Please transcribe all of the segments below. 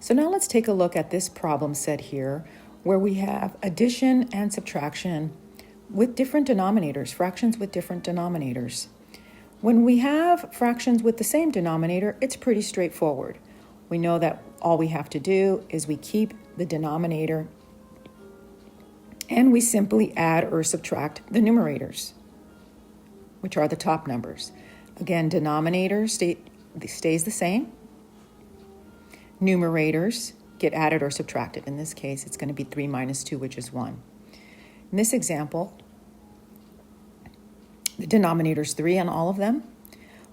So now let's take a look at this problem set here where we have addition and subtraction with different denominators, fractions with different denominators. When we have fractions with the same denominator, it's pretty straightforward. We know that all we have to do is we keep the denominator and we simply add or subtract the numerators, which are the top numbers. Again, denominator stays the same. Numerators get added or subtracted. In this case, it's going to be 3 minus 2, which is 1. In this example, the denominator is 3 on all of them.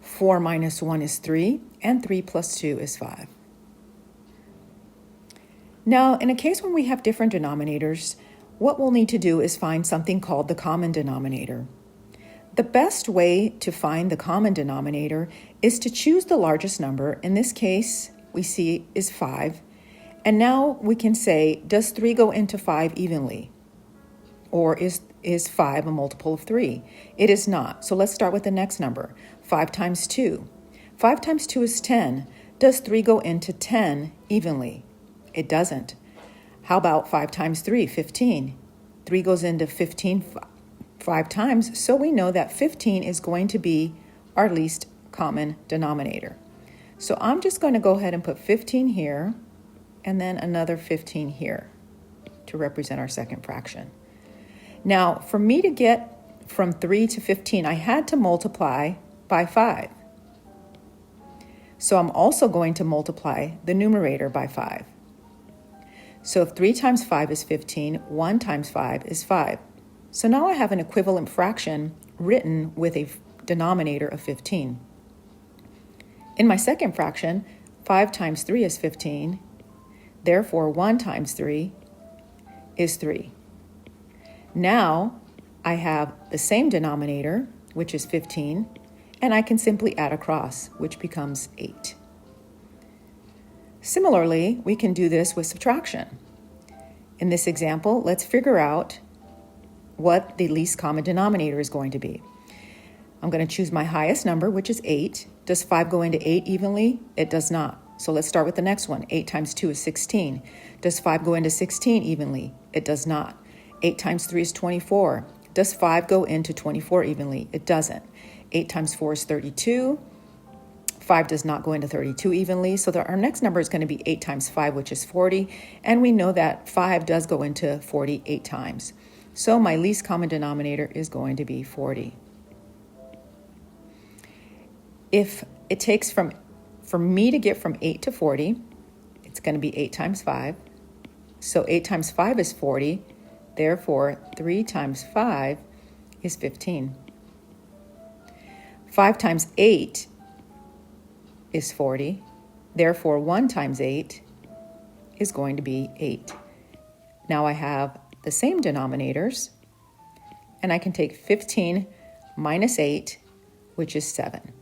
4 minus 1 is 3, and 3 plus 2 is 5. Now, in a case when we have different denominators, what we'll need to do is find something called the common denominator. The best way to find the common denominator is to choose the largest number. In this case, we see is 5. And now we can say, does 3 go into 5 evenly? Or is 5 a multiple of 3? It is not. So let's start with the next number, 5 times 2. 5 times 2 is 10. Does 3 go into 10 evenly? It doesn't. How about 5 times 3, 15? 3 goes into 15 5 times, so we know that 15 is going to be our least common denominator. So I'm just going to go ahead and put 15 here and then another 15 here to represent our second fraction. Now, for me to get from 3 to 15, I had to multiply by 5. So I'm also going to multiply the numerator by 5. So if 3 times 5 is 15, 1 times 5 is 5. So now I have an equivalent fraction written with a denominator of 15. In my second fraction, 5 times 3 is 15. Therefore, 1 times 3 is 3. Now, I have the same denominator, which is 15, and I can simply add across, which becomes 8. Similarly, we can do this with subtraction. In this example, let's figure out what the least common denominator is going to be. I'm going to choose my highest number, which is 8. Does 5 go into 8 evenly? It does not. So let's start with the next one. 8 times 2 is 16. Does 5 go into 16 evenly? It does not. 8 times 3 is 24. Does 5 go into 24 evenly? It doesn't. 8 times 4 is 32. 5 does not go into 32 evenly. So our next number is going to be 8 times 5, which is 40. And we know that 5 does go into 40 8 times. So my least common denominator is going to be 40. If it takes for me to get from 8 to 40, it's going to be 8 times 5. So 8 times 5 is 40. Therefore, 3 times 5 is 15. 5 times 8 is 40. Therefore, 1 times 8 is going to be 8. Now I have the same denominators, and I can take 15 minus 8, which is 7.